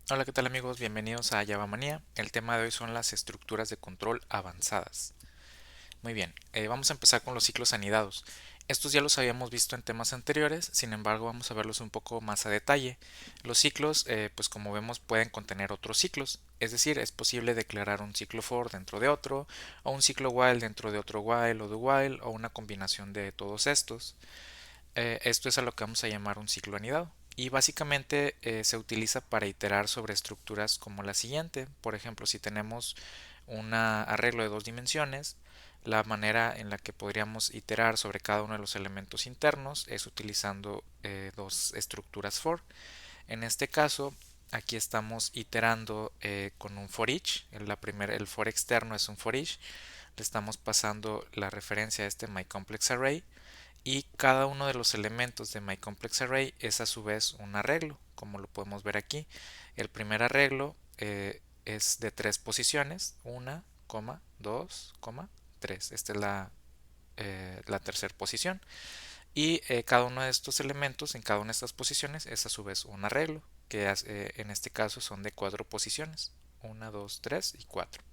Hola, ¿qué tal amigos? Bienvenidos a Java Manía. El tema de hoy son las estructuras de control avanzadas. Muy bien, vamos a empezar con los ciclos anidados. Estos ya los habíamos visto en temas anteriores, sin embargo vamos a verlos un poco más a detalle. Los ciclos, pues como vemos, pueden contener otros ciclos, es decir, es posible declarar un ciclo for dentro de otro, o un ciclo while dentro de otro while o do while, o una combinación de todos estos. Esto es a lo que vamos a llamar un ciclo anidado. Y básicamente se utiliza para iterar sobre estructuras como la siguiente. Por ejemplo, si tenemos un arreglo de dos dimensiones, la manera en la que podríamos iterar sobre cada uno de los elementos internos es utilizando dos estructuras for. En este caso, aquí estamos iterando con un for each. El for externo es un for each. Le estamos pasando la referencia a este myComplexArray y cada uno de los elementos de myComplexArray es a su vez un arreglo, como lo podemos ver aquí. El primer arreglo es de tres posiciones, 1, 2, 3. Esta es la tercera posición. Y cada uno de estos elementos en cada una de estas posiciones es a su vez un arreglo, que en este caso son de cuatro posiciones, 1, 2, 3 y 4.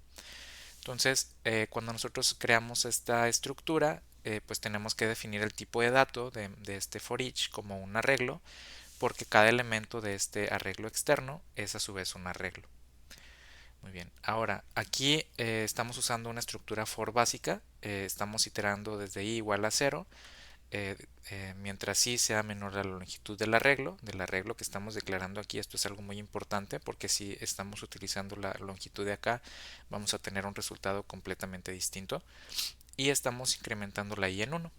Entonces, cuando nosotros creamos esta estructura, pues tenemos que definir el tipo de dato de este for each como un arreglo, porque cada elemento de este arreglo externo es a su vez un arreglo. Muy bien, ahora aquí estamos usando una estructura for básica, estamos iterando desde i igual a 0, mientras i sea menor a la longitud del arreglo que estamos declarando aquí. Esto es algo muy importante porque si estamos utilizando la longitud de acá, vamos a tener un resultado completamente distinto. Y estamos incrementando la i en 1.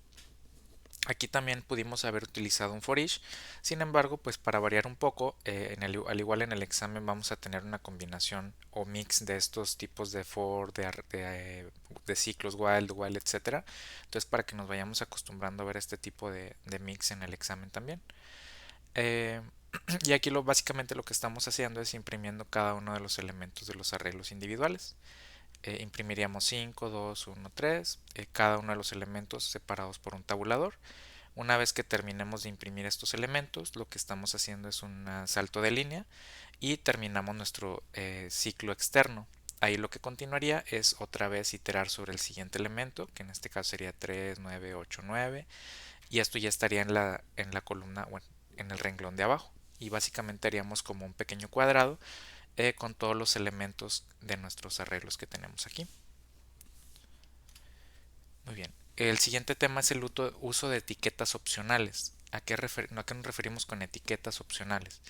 Aquí también pudimos haber utilizado un for each, sin embargo, pues para variar un poco, al igual en el examen vamos a tener una combinación o mix de estos tipos de for, de ciclos while, etcétera. Entonces, para que nos vayamos acostumbrando a ver este tipo de mix en el examen también. Eh, y aquí básicamente lo que estamos haciendo es imprimiendo cada uno de los elementos de los arreglos individuales. Imprimiríamos 5, 2, 1, 3, cada uno de los elementos separados por un tabulador. Una vez que terminemos de imprimir estos elementos, lo que estamos haciendo es un salto de línea y terminamos nuestro ciclo externo. Ahí lo que continuaría es otra vez iterar sobre el siguiente elemento, que en este caso sería 3, 9, 8, 9, y esto ya estaría en la columna, bueno, en el renglón de abajo. Y básicamente haríamos como un pequeño cuadrado con todos los elementos de nuestros arreglos que tenemos aquí. Muy bien. El siguiente tema es el uso de etiquetas opcionales. ¿A qué nos referimos con etiquetas opcionales?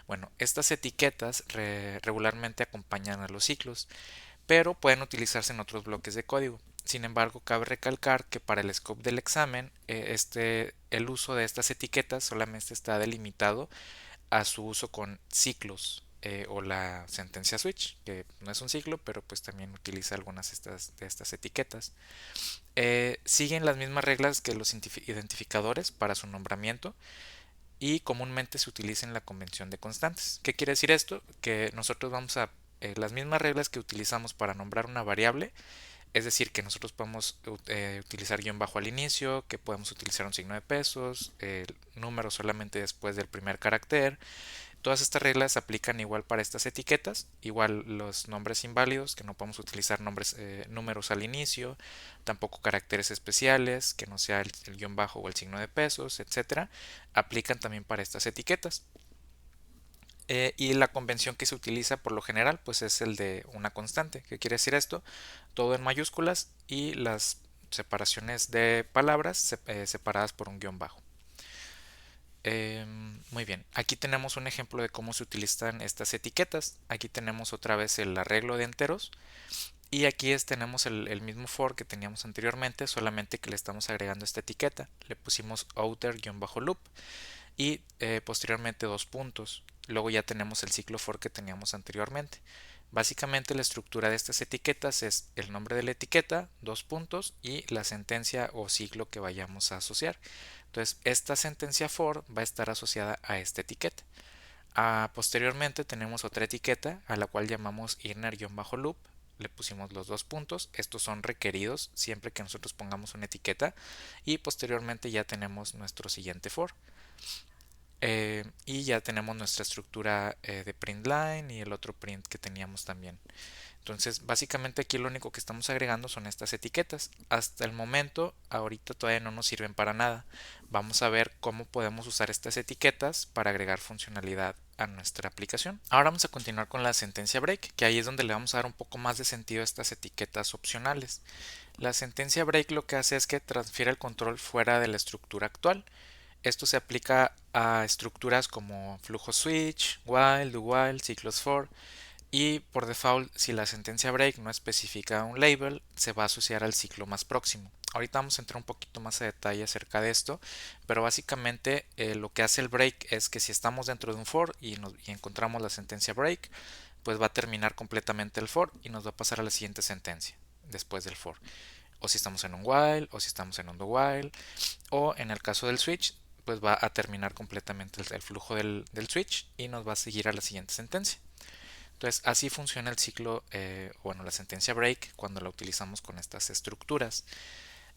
Bueno, estas etiquetas regularmente acompañan a los ciclos, pero pueden utilizarse en otros bloques de código. Sin embargo, cabe recalcar que para el scope del examen, el uso de estas etiquetas solamente está delimitado a su uso con ciclos o la sentencia switch, que no es un ciclo, pero pues también utiliza algunas de estas etiquetas. Siguen las mismas reglas que los identificadores para su nombramiento y comúnmente se utiliza en la convención de constantes. ¿Qué quiere decir esto? Que nosotros vamos a las mismas reglas que utilizamos para nombrar una variable, es decir, que nosotros podemos utilizar guión bajo al inicio, que podemos utilizar un signo de pesos, el número solamente después del primer carácter. Todas estas reglas se aplican igual para estas etiquetas, igual los nombres inválidos, que no podemos utilizar números al inicio, tampoco caracteres especiales, que no sea el guión bajo o el signo de pesos, etcétera, aplican también para estas etiquetas. Y la convención que se utiliza por lo general pues es el de una constante. ¿Qué quiere decir esto? Todo en mayúsculas y las separaciones de palabras separadas por un guión bajo. Muy bien, aquí tenemos un ejemplo de cómo se utilizan estas etiquetas. Aquí tenemos otra vez el arreglo de enteros y aquí tenemos el mismo for que teníamos anteriormente, solamente que le estamos agregando esta etiqueta. Le pusimos outer-loop y posteriormente dos puntos. Luego ya tenemos el ciclo for que teníamos anteriormente. Básicamente la estructura de estas etiquetas es el nombre de la etiqueta, dos puntos y la sentencia o ciclo que vayamos a asociar. Entonces esta sentencia for va a estar asociada a esta etiqueta. Posteriormente tenemos otra etiqueta a la cual llamamos inner-loop. Le pusimos los dos puntos. Estos son requeridos siempre que nosotros pongamos una etiqueta. Y posteriormente ya tenemos nuestro siguiente for. Y ya tenemos nuestra estructura de print line y el otro print que teníamos también. Entonces, básicamente aquí lo único que estamos agregando son estas etiquetas. Hasta el momento, ahorita todavía no nos sirven para nada. Vamos a ver cómo podemos usar estas etiquetas para agregar funcionalidad a nuestra aplicación. Ahora vamos a continuar con la sentencia break, que ahí es donde le vamos a dar un poco más de sentido a estas etiquetas opcionales. La sentencia break lo que hace es que transfiere el control fuera de la estructura actual. Esto se aplica a estructuras como flujo switch, while, do while, ciclos for, y por default, si la sentencia break no especifica un label, se va a asociar al ciclo más próximo. Ahorita vamos a entrar un poquito más a detalle acerca de esto, pero básicamente lo que hace el break es que si estamos dentro de un for y encontramos la sentencia break, pues va a terminar completamente el for y nos va a pasar a la siguiente sentencia después del for. O si estamos en un while, o si estamos en un do while, o en el caso del switch, pues va a terminar completamente el flujo del switch y nos va a seguir a la siguiente sentencia. Entonces, así funciona el ciclo, bueno, la sentencia break cuando la utilizamos con estas estructuras.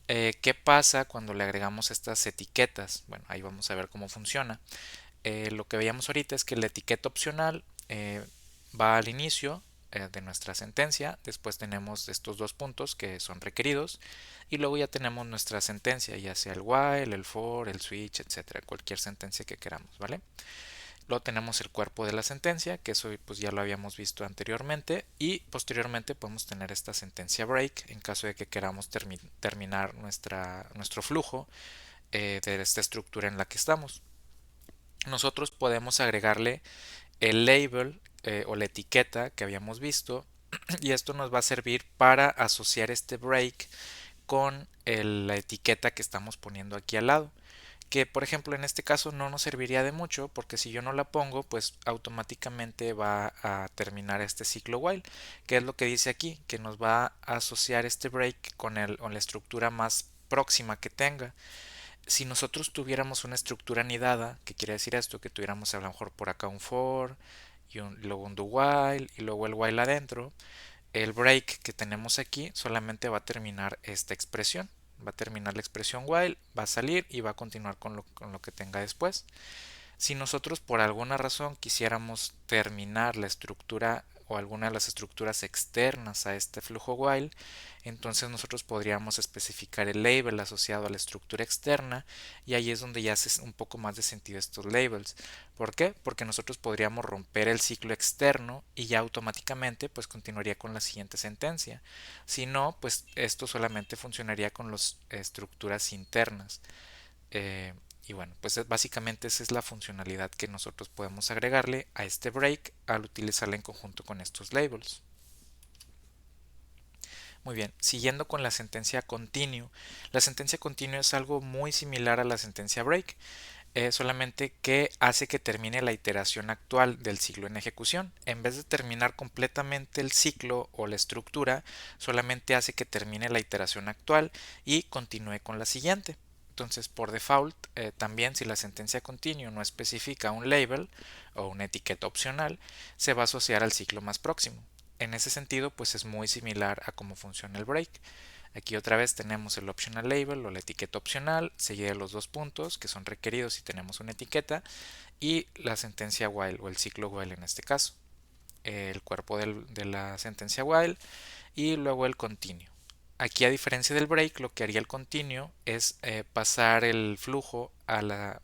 ¿Qué pasa cuando le agregamos estas etiquetas? Bueno, ahí vamos a ver cómo funciona. Lo que veíamos ahorita es que la etiqueta opcional va al inicio de nuestra sentencia, después tenemos estos dos puntos que son requeridos y luego ya tenemos nuestra sentencia, ya sea el while, el for, el switch, etcétera, cualquier sentencia que queramos, ¿vale? Luego tenemos el cuerpo de la sentencia, que eso pues ya lo habíamos visto anteriormente, y posteriormente podemos tener esta sentencia break en caso de que queramos terminar nuestro flujo de esta estructura en la que estamos. Nosotros podemos agregarle el label o la etiqueta que habíamos visto y esto nos va a servir para asociar este break con la etiqueta que estamos poniendo aquí al lado, que por ejemplo en este caso no nos serviría de mucho porque si yo no la pongo pues automáticamente va a terminar este ciclo while, que es lo que dice aquí, que nos va a asociar este break con la estructura más próxima que tenga. Si nosotros tuviéramos una estructura anidada, ¿qué quiere decir esto? Que tuviéramos a lo mejor por acá un for y luego un do while y luego el while adentro, el break que tenemos aquí solamente va a terminar esta expresión. Va a terminar la expresión while, va a salir y va a continuar con lo que tenga después. Si nosotros por alguna razón quisiéramos terminar la estructura o alguna de las estructuras externas a este flujo while, entonces nosotros podríamos especificar el label asociado a la estructura externa y ahí es donde ya hace un poco más de sentido estos labels. ¿Por qué? Porque nosotros podríamos romper el ciclo externo y ya automáticamente pues continuaría con la siguiente sentencia. Si no, pues esto solamente funcionaría con las estructuras internas. Eh, y bueno, pues básicamente esa es la funcionalidad que nosotros podemos agregarle a este break al utilizarla en conjunto con estos labels. Muy bien, siguiendo con la sentencia continue. La sentencia continue es algo muy similar a la sentencia break, solamente que hace que termine la iteración actual del ciclo en ejecución. En vez de terminar completamente el ciclo o la estructura, solamente hace que termine la iteración actual y continúe con la siguiente. Entonces, por default, también si la sentencia continue no especifica un label o una etiqueta opcional, se va a asociar al ciclo más próximo. En ese sentido, pues es muy similar a cómo funciona el break. Aquí otra vez tenemos el optional label o la etiqueta opcional, seguida de los dos puntos que son requeridos si tenemos una etiqueta, y la sentencia while o el ciclo while en este caso, el cuerpo de la sentencia while y luego el continuo. Aquí a diferencia del break, lo que haría el continuo es pasar el flujo al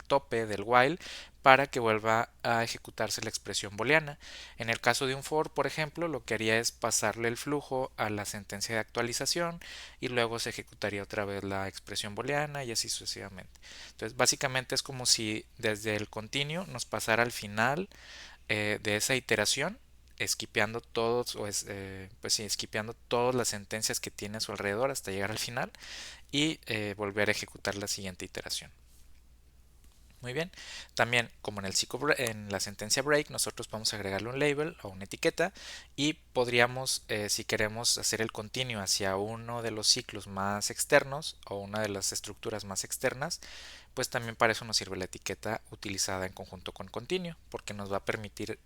tope del while para que vuelva a ejecutarse la expresión booleana. En el caso de un for, por ejemplo, lo que haría es pasarle el flujo a la sentencia de actualización y luego se ejecutaría otra vez la expresión booleana y así sucesivamente. Entonces, básicamente es como si desde el continuo nos pasara al final de esa iteración, esquipeando todos, pues sí, esquipeando todas las sentencias que tiene a su alrededor hasta llegar al final y volver a ejecutar la siguiente iteración. Muy bien. También, como en el en la sentencia break, nosotros podemos agregarle un label o una etiqueta y podríamos, si queremos hacer el continuo hacia uno de los ciclos más externos o una de las estructuras más externas, pues también para eso nos sirve la etiqueta utilizada en conjunto con continuo, porque nos va a permitir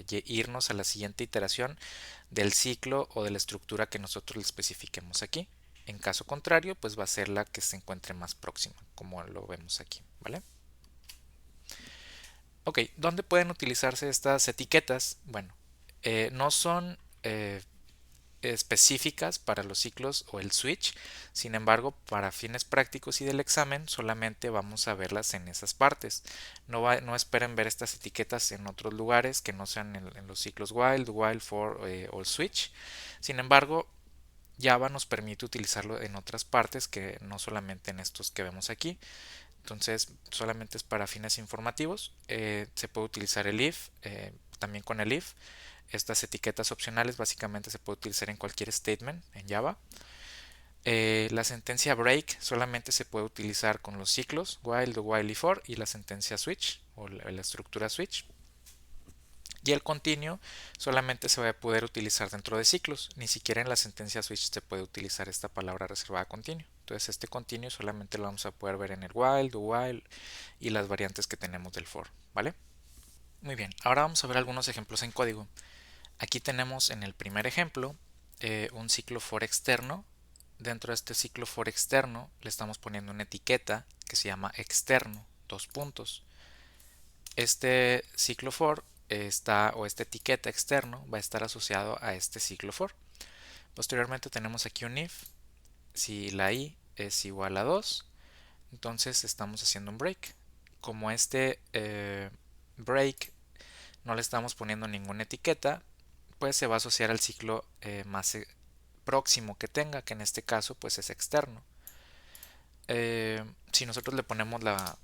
irnos a la siguiente iteración del ciclo o de la estructura que nosotros le especifiquemos aquí. En caso contrario, pues va a ser la que se encuentre más próxima, como lo vemos aquí, ¿vale? Ok, ¿dónde pueden utilizarse estas etiquetas? Bueno, no son específicas para los ciclos o el switch. Sin embargo, para fines prácticos y del examen, solamente vamos a verlas en esas partes. No esperen ver estas etiquetas en otros lugares que no sean en los ciclos while, for o el switch. Sin embargo, Java nos permite utilizarlo en otras partes que no solamente en estos que vemos aquí. Entonces, solamente es para fines informativos. Se puede utilizar el if, también con el if. Estas etiquetas opcionales básicamente se puede utilizar en cualquier statement en Java. La sentencia break solamente se puede utilizar con los ciclos while, do while y for, y la sentencia switch o la estructura switch. Y el continuo solamente se va a poder utilizar dentro de ciclos. Ni siquiera en la sentencia switch se puede utilizar esta palabra reservada continuo. Entonces este continuo solamente lo vamos a poder ver en el while, do while y las variantes que tenemos del for, ¿vale? Muy bien, ahora vamos a ver algunos ejemplos en código. Aquí tenemos en el primer ejemplo un ciclo for externo. Dentro de este ciclo for externo le estamos poniendo una etiqueta que se llama externo, dos puntos. Este ciclo for o esta etiqueta externo va a estar asociado a este ciclo for. Posteriormente tenemos aquí un if. Si la i es igual a 2, entonces estamos haciendo un break. Como este break no le estamos poniendo ninguna etiqueta, pues se va a asociar al ciclo más próximo que tenga, que en este caso pues es externo. Si nosotros le ponemos la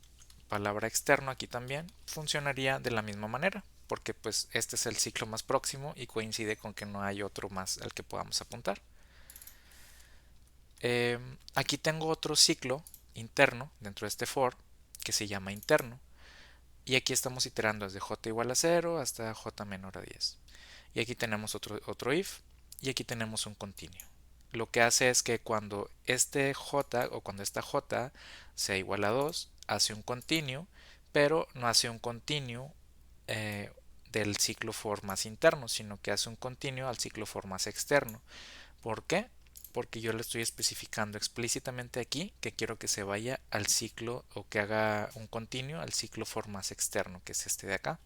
palabra externo aquí también, funcionaría de la misma manera, porque pues este es el ciclo más próximo y coincide con que no hay otro más al que podamos apuntar. Aquí tengo otro ciclo interno dentro de este for que se llama interno, y aquí estamos iterando desde j igual a 0 hasta j menor a 10. Y aquí tenemos otro if y aquí tenemos un continuo. Lo que hace es que cuando este j o cuando esta j sea igual a 2, hace un continuo, pero no hace un continuo del ciclo for más interno, sino que hace un continuo al ciclo for más externo. ¿Por qué? Porque yo le estoy especificando explícitamente aquí que quiero que se vaya al ciclo o que haga un continuo al ciclo for más externo, que es este de acá.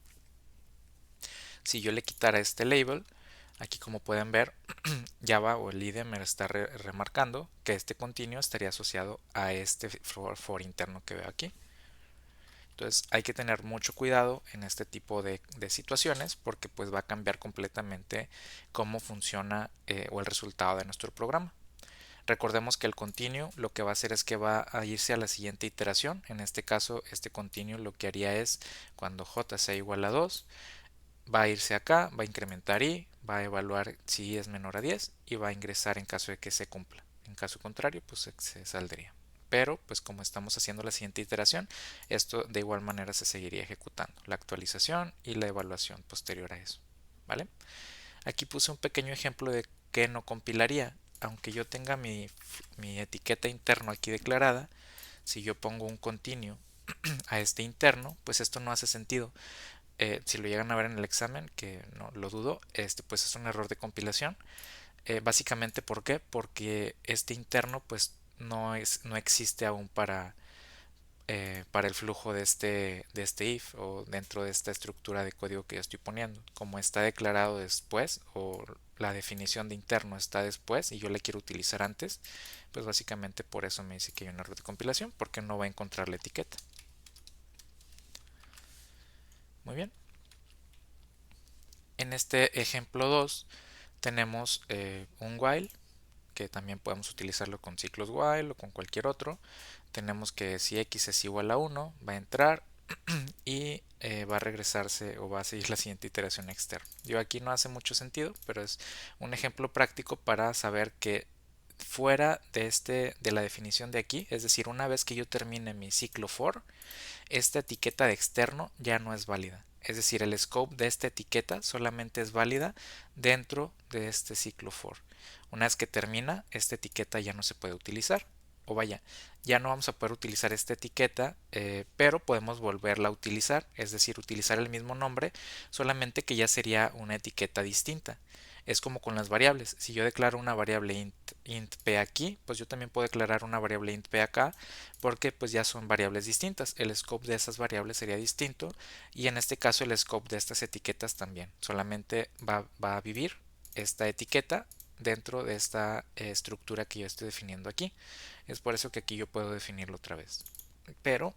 Si yo le quitara este label, aquí como pueden ver, Java o el IDE me está remarcando que este continuo estaría asociado a este for interno que veo aquí. Entonces hay que tener mucho cuidado en este tipo de situaciones porque pues va a cambiar completamente cómo funciona o el resultado de nuestro programa. Recordemos que el continuo lo que va a hacer es que va a irse a la siguiente iteración. En este caso, este continuo lo que haría es cuando j sea igual a 2, va a irse acá, va a incrementar i, va a evaluar si i es menor a 10 y va a ingresar en caso de que se cumpla. En caso contrario, pues se saldría. Pero, pues como estamos haciendo la siguiente iteración, esto de igual manera se seguiría ejecutando, la actualización y la evaluación posterior a eso. ¿Vale? Aquí puse un pequeño ejemplo de que no compilaría. Aunque yo tenga mi etiqueta interno aquí declarada, si yo pongo un continuo a este interno, pues esto no hace sentido. Si lo llegan a ver en el examen, que no lo dudo, pues es un error de compilación. Básicamente, ¿por qué? Porque este interno pues no existe aún para el flujo de este if o dentro de esta estructura de código que yo estoy poniendo. Como está declarado después o la definición de interno está después y yo la quiero utilizar antes, pues básicamente por eso me dice que hay un error de compilación porque no va a encontrar la etiqueta. Muy bien. En este ejemplo 2 tenemos un while que también podemos utilizarlo con ciclos while o con cualquier otro. Tenemos que si x es igual a 1 va a entrar y va a regresarse o va a seguir la siguiente iteración externa. Yo aquí no hace mucho sentido, pero es un ejemplo práctico para saber que fuera de la definición de aquí, es decir, una vez que yo termine mi ciclo for, esta etiqueta de externo ya no es válida. Es decir, el scope de esta etiqueta solamente es válida dentro de este ciclo for. Una vez que termina, esta etiqueta ya no se puede utilizar. O vaya, ya no vamos a poder utilizar esta etiqueta, pero podemos volverla a utilizar, es decir, utilizar el mismo nombre, solamente que ya sería una etiqueta distinta. Es como con las variables. Si yo declaro una variable int int p aquí, pues yo también puedo declarar una variable int p acá, porque pues ya son variables distintas. El scope de esas variables sería distinto y en este caso el scope de estas etiquetas también. Solamente va a vivir esta etiqueta dentro de esta estructura que yo estoy definiendo aquí. Es por eso que aquí yo puedo definirlo otra vez. Pero,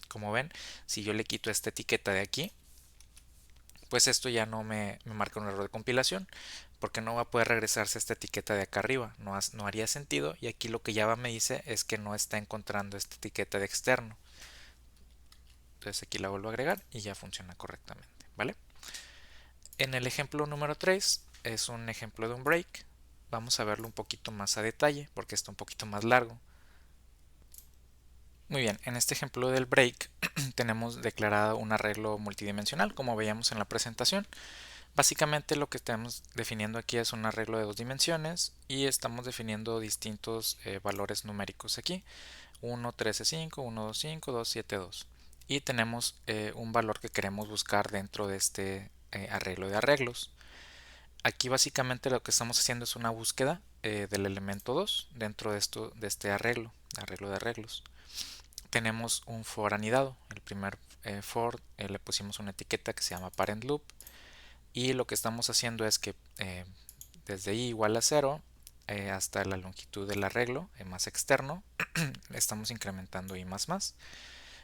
como ven, si yo le quito esta etiqueta de aquí, pues esto ya no me marca un error de compilación, porque no va a poder regresarse esta etiqueta de acá arriba, no haría sentido, y aquí lo que Java me dice es que no está encontrando esta etiqueta de externo. Entonces aquí la vuelvo a agregar y ya funciona correctamente, ¿vale? En el ejemplo número 3 es un ejemplo de un break. Vamos a verlo un poquito más a detalle porque está un poquito más largo. Muy bien, en este ejemplo del break tenemos declarado un arreglo multidimensional como veíamos en la presentación. Básicamente lo que estamos definiendo aquí es un arreglo de dos dimensiones y estamos definiendo distintos valores numéricos aquí. 1, 13, 5, 1, 2, 5, 2, 7, 2. Y tenemos un valor que queremos buscar dentro de este arreglo de arreglos. Aquí básicamente lo que estamos haciendo es una búsqueda del elemento 2 dentro de este arreglo de arreglos. Tenemos un for anidado. El primer for le pusimos una etiqueta que se llama parent loop y lo que estamos haciendo es que desde i igual a 0 hasta la longitud del arreglo más externo estamos incrementando i más más.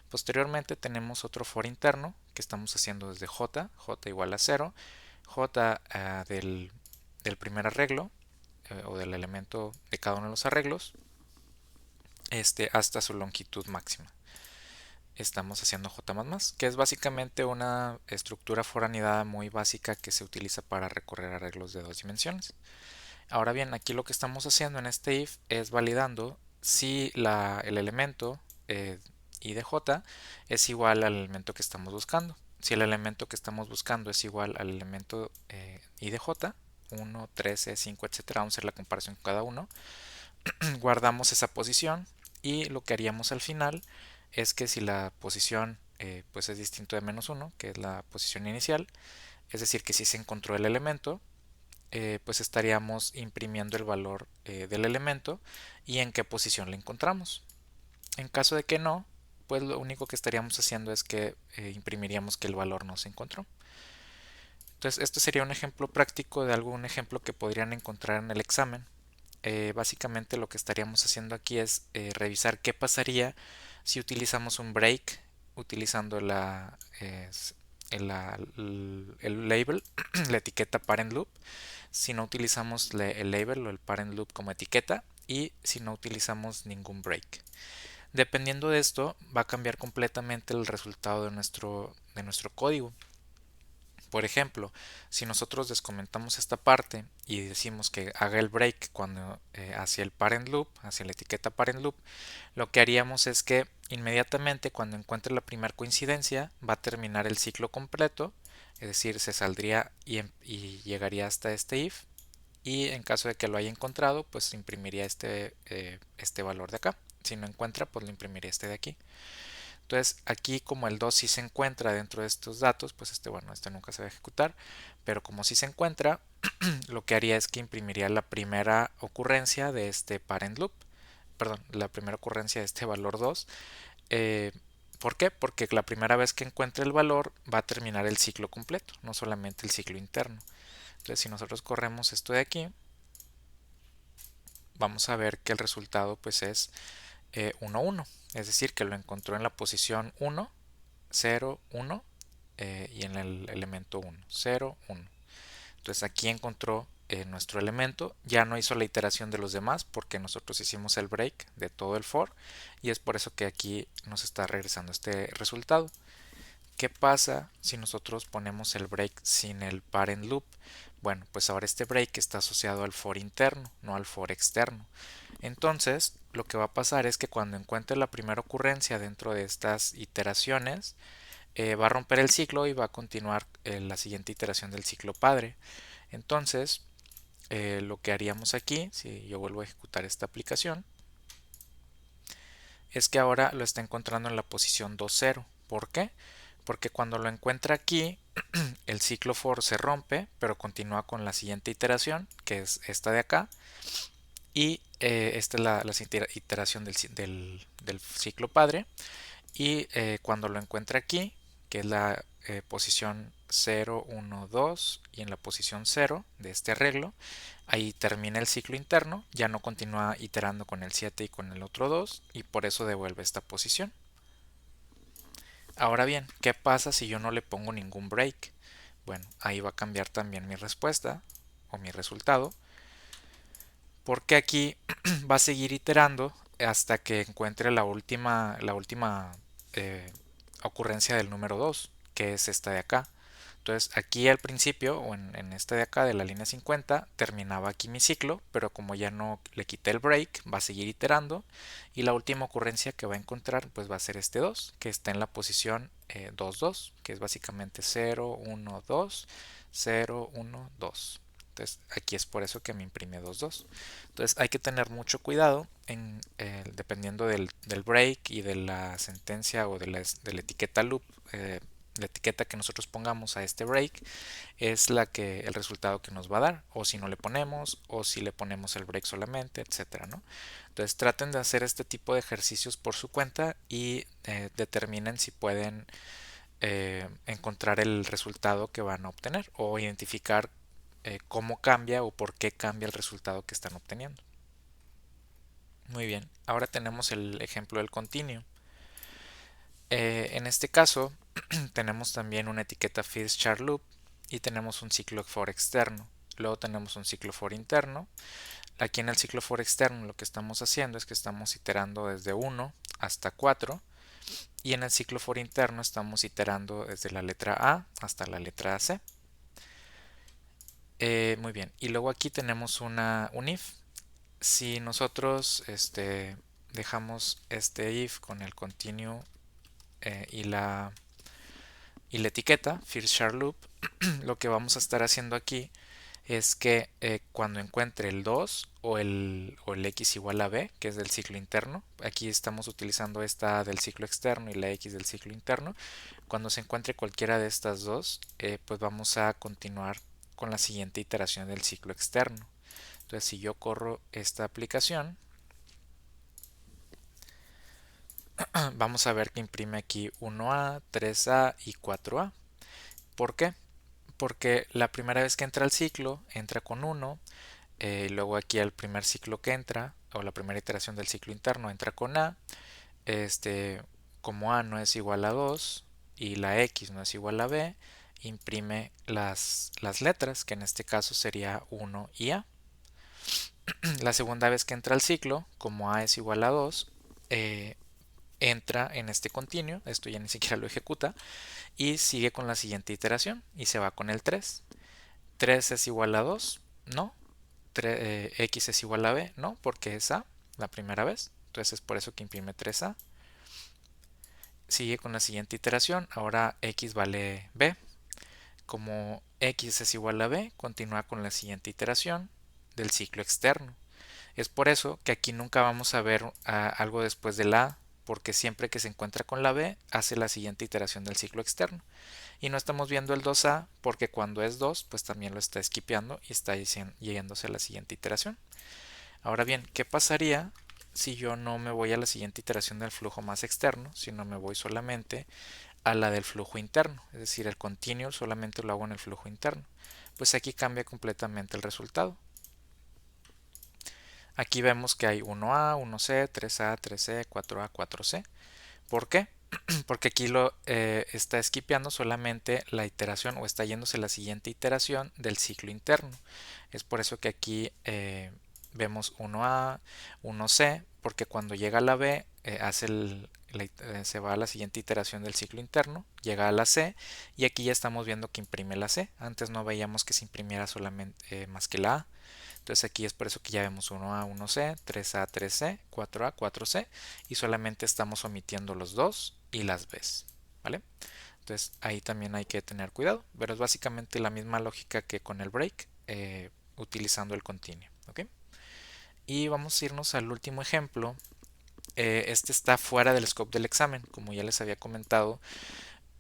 Posteriormente tenemos otro for interno que estamos haciendo desde j igual a 0, j del primer arreglo o del elemento de cada uno de los arreglos hasta su longitud máxima. Estamos haciendo j++, que es básicamente una estructura foranidada muy básica que se utiliza para recorrer arreglos de dos dimensiones. Ahora bien, aquí lo que estamos haciendo en este if es validando si el elemento i de j es igual al elemento que estamos buscando. Si el elemento que estamos buscando es igual al elemento i de j, 1, 13, 5, etcétera, vamos a hacer la comparación con cada uno, guardamos esa posición y lo que haríamos al final es que si la posición pues es distinto de -1, que es la posición inicial, es decir, que si se encontró el elemento, pues estaríamos imprimiendo el valor del elemento y en qué posición lo encontramos. En caso de que no, pues lo único que estaríamos haciendo es que imprimiríamos que el valor no se encontró. Entonces, esto sería un ejemplo práctico de algún ejemplo que podrían encontrar en el examen. Básicamente lo que estaríamos haciendo aquí es revisar qué pasaría si utilizamos un break utilizando el label, la etiqueta parent loop, si no utilizamos el label o el parent loop como etiqueta y si no utilizamos ningún break. Dependiendo de esto, va a cambiar completamente el resultado de nuestro código. Por ejemplo, si nosotros descomentamos esta parte y decimos que haga el break cuando hacia el parent loop, hacia la etiqueta parent loop, lo que haríamos es que inmediatamente cuando encuentre la primera coincidencia va a terminar el ciclo completo, es decir, se saldría y llegaría hasta este if, y en caso de que lo haya encontrado, pues imprimiría este valor de acá. Si no encuentra, pues lo imprimiría este de aquí. Entonces aquí como el 2 sí se encuentra dentro de estos datos, pues bueno, este nunca se va a ejecutar, pero como sí se encuentra, lo que haría es que imprimiría la primera ocurrencia de este parent loop, perdón, la primera ocurrencia de este valor 2. ¿Por qué? Porque la primera vez que encuentre el valor va a terminar el ciclo completo, no solamente el ciclo interno. Entonces si nosotros corremos esto de aquí, vamos a ver que el resultado pues es 1, 1. Es decir, que lo encontró en la posición 1, 0, 1 y en el elemento 1, 0, 1. Entonces aquí encontró nuestro elemento, ya no hizo la iteración de los demás porque nosotros hicimos el break de todo el for y es por eso que aquí nos está regresando este resultado. ¿Qué pasa si nosotros ponemos el break sin el parent loop? Bueno, pues ahora este break está asociado al for interno, no al for externo. Entonces, lo que va a pasar es que cuando encuentre la primera ocurrencia dentro de estas iteraciones, va a romper el ciclo y va a continuar la siguiente iteración del ciclo padre. Entonces, lo que haríamos aquí, si yo vuelvo a ejecutar esta aplicación, es que ahora lo está encontrando en la posición 2.0. ¿Por qué? Porque cuando lo encuentra aquí, el ciclo for se rompe, pero continúa con la siguiente iteración, que es esta de acá, y esta es la iteración del ciclo padre, y cuando lo encuentre aquí, que es la posición 0, 1, 2 y en la posición 0 de este arreglo, ahí termina el ciclo interno, ya no continúa iterando con el 7 y con el otro 2 y por eso devuelve esta posición. Ahora bien, ¿qué pasa si yo no le pongo ningún break? Bueno, ahí va a cambiar también mi respuesta o mi resultado, porque aquí va a seguir iterando hasta que encuentre la última eh, ocurrencia del número 2, que es esta de acá. Entonces aquí al principio, o en esta de acá de la línea 50, terminaba aquí mi ciclo, pero como ya no le quité el break, va a seguir iterando y la última ocurrencia que va a encontrar pues va a ser este 2, que está en la posición 2, 2, que es básicamente 0, 1, 2, 0, 1, 2. Entonces aquí es por eso que me imprime 2, 2. Entonces hay que tener mucho cuidado dependiendo del break y de la sentencia o de la etiqueta loop. La etiqueta que nosotros pongamos a este break es el resultado que nos va a dar, o si no le ponemos, o si le ponemos el break solamente, etcétera, ¿no? Entonces traten de hacer este tipo de ejercicios por su cuenta y determinen si pueden encontrar el resultado que van a obtener o identificar cómo cambia o por qué cambia el resultado que están obteniendo. Muy bien, ahora tenemos el ejemplo del continuo. En este caso tenemos también una etiqueta first char loop y tenemos un ciclo for externo. Luego tenemos un ciclo for interno. Aquí en el ciclo for externo lo que estamos haciendo es que estamos iterando desde 1 hasta 4 y en el ciclo for interno estamos iterando desde la letra A hasta la letra C. Muy bien, y luego aquí tenemos un if. Si nosotros dejamos este if con el continuo y la etiqueta first char loop, lo que vamos a estar haciendo aquí es que cuando encuentre el 2 o el x igual a b, que es del ciclo interno, aquí estamos utilizando esta del ciclo externo y la x del ciclo interno, cuando se encuentre cualquiera de estas dos, pues vamos a continuar con la siguiente iteración del ciclo externo. Entonces si yo corro esta aplicación, vamos a ver que imprime aquí 1A, 3A y 4A. ¿Por qué? Porque la primera vez que entra al ciclo, entra con 1, luego aquí el primer ciclo que entra, o la primera iteración del ciclo interno, entra con A, como A no es igual a 2 y la X no es igual a B, imprime las letras, que en este caso sería 1 y A. La segunda vez que entra al ciclo, como A es igual a 2, entra en este continuo, esto ya ni siquiera lo ejecuta, y sigue con la siguiente iteración y se va con el 3. 3 es igual a 2, no. X es igual a B, no, porque es A la primera vez. Entonces es por eso que imprime 3A. Sigue con la siguiente iteración, ahora X vale B. Como X es igual a B, continúa con la siguiente iteración del ciclo externo. Es por eso que aquí nunca vamos a ver algo después de la A, porque siempre que se encuentra con la B hace la siguiente iteración del ciclo externo. Y no estamos viendo el 2A porque cuando es 2 pues también lo está skipeando y está yéndose a la siguiente iteración. Ahora bien, ¿qué pasaría si yo no me voy a la siguiente iteración del flujo más externo, sino me voy solamente a la del flujo interno? Es decir, el continuo solamente lo hago en el flujo interno. Pues aquí cambia completamente el resultado. Aquí vemos que hay 1A, 1C, 3A, 3C, 4A, 4C. ¿Por qué? Porque aquí lo está skipeando solamente la iteración o está yéndose la siguiente iteración del ciclo interno. Es por eso que aquí vemos 1A, 1C, porque cuando llega a la B se va a la siguiente iteración del ciclo interno, llega a la C y aquí ya estamos viendo que imprime la C. Antes no veíamos que se imprimiera solamente más que la A. Entonces aquí es por eso que ya vemos 1A, 1C, 3A, 3C, 4A, 4C y solamente estamos omitiendo los 2 y las Bs, ¿vale? Entonces ahí también hay que tener cuidado, pero es básicamente la misma lógica que con el break, utilizando el continuo, ¿ok? Y vamos a irnos al último ejemplo. Este está fuera del scope del examen, como ya les había comentado.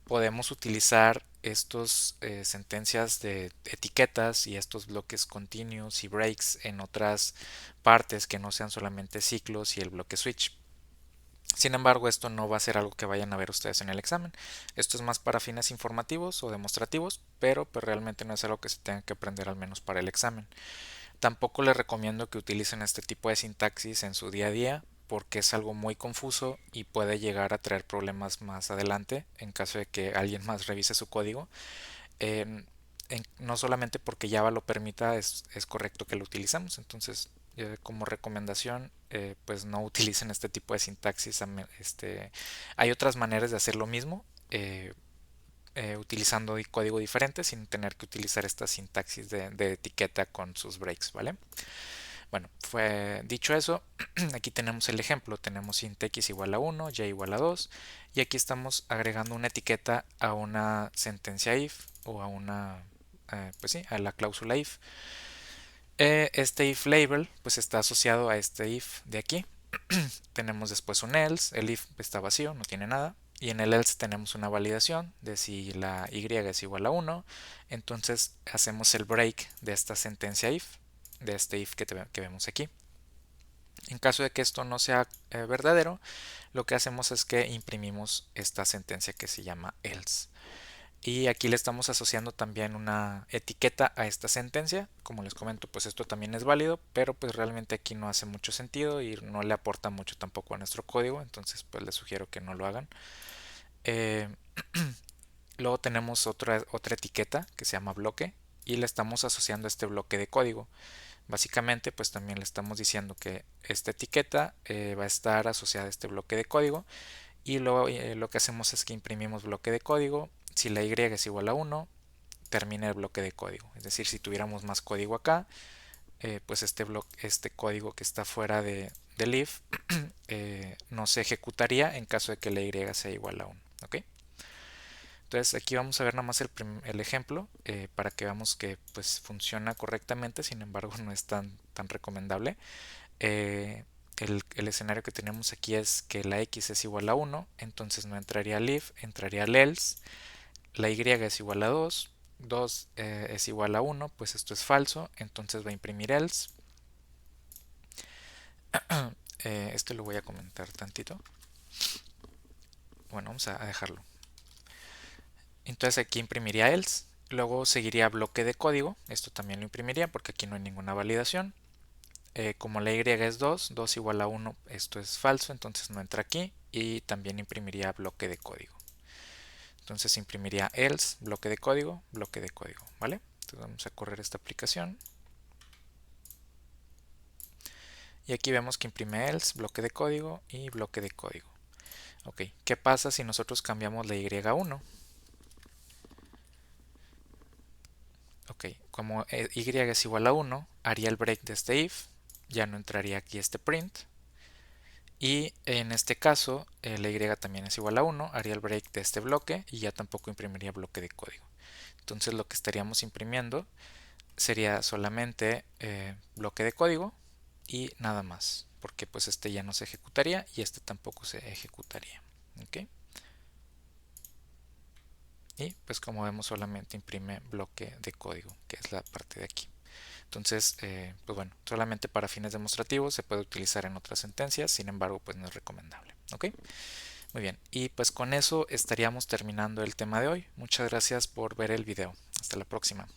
podemos utilizar estos sentencias de etiquetas y estos bloques continuos y breaks en otras partes que no sean solamente ciclos y el bloque switch. Sin embargo, esto no va a ser algo que vayan a ver ustedes en el examen. Esto es más para fines informativos o demostrativos, pero pues realmente no es algo que se tenga que aprender al menos para el examen. Tampoco les recomiendo que utilicen este tipo de sintaxis en su día a día porque es algo muy confuso y puede llegar a traer problemas más adelante en caso de que alguien más revise su código. En- no solamente porque Java lo permita es correcto que lo utilicemos. Entonces, como recomendación, pues no utilicen este tipo de sintaxis. Hay otras maneras de hacer lo mismo. Utilizando código diferente sin tener que utilizar esta sintaxis de etiqueta con sus breaks, ¿vale? Bueno, fue dicho eso, aquí tenemos el ejemplo, tenemos int x igual a 1, y igual a 2, y aquí estamos agregando una etiqueta a una sentencia if o a una, pues sí, a la cláusula if. Este if label pues está asociado a este if de aquí. Tenemos después un else, el if está vacío, no tiene nada. Y en el else tenemos una validación de si la y es igual a 1. Entonces hacemos el break de esta sentencia if, de este if que vemos aquí. En caso de que esto no sea verdadero, lo que hacemos es que imprimimos esta sentencia que se llama else. Y aquí le estamos asociando también una etiqueta a esta sentencia. Como les comento, pues esto también es válido, pero pues realmente aquí no hace mucho sentido y no le aporta mucho tampoco a nuestro código. Entonces pues les sugiero que no lo hagan. Eh, Luego tenemos otra etiqueta que se llama bloque y le estamos asociando a este bloque de código. Básicamente pues también le estamos diciendo que esta etiqueta va a estar asociada a este bloque de código y luego lo que hacemos es que imprimimos bloque de código. Si la y es igual a 1, termina el bloque de código. Es decir, si tuviéramos más código acá, pues este código que está fuera del if no se ejecutaría en caso de que la y sea igual a 1. ¿Ok? Entonces aquí vamos a ver nada más el ejemplo para que veamos que pues funciona correctamente, sin embargo no es tan recomendable. Eh, el escenario que tenemos aquí es que la x es igual a 1, entonces no entraría el if, entraría el else, la y es igual a 2, 2 es igual a 1, pues esto es falso, entonces va a imprimir else. Esto lo voy a comentar tantito. Bueno, vamos a dejarlo. Entonces aquí imprimiría else, luego seguiría bloque de código, esto también lo imprimiría porque aquí no hay ninguna validación. Como la y es 2, 2 igual a 1, esto es falso, entonces no entra aquí y también imprimiría bloque de código. Entonces imprimiría else, bloque de código, ¿vale? Entonces vamos a correr esta aplicación. Y aquí vemos que imprime else, bloque de código y bloque de código. Ok, ¿qué pasa si nosotros cambiamos la y a 1? Ok, como y es igual a 1, haría el break de este if, ya no entraría aquí este print. Y en este caso, la y también es igual a 1, haría el break de este bloque y ya tampoco imprimiría bloque de código. Entonces lo que estaríamos imprimiendo sería solamente bloque de código y nada más, porque pues este ya no se ejecutaría y este tampoco se ejecutaría. ¿Ok? Y pues como vemos solamente imprime bloque de código, que es la parte de aquí. Entonces, pues bueno, solamente para fines demostrativos se puede utilizar en otras sentencias, sin embargo, pues no es recomendable. ¿Ok? Muy bien, y pues con eso estaríamos terminando el tema de hoy. Muchas gracias por ver el video. Hasta la próxima.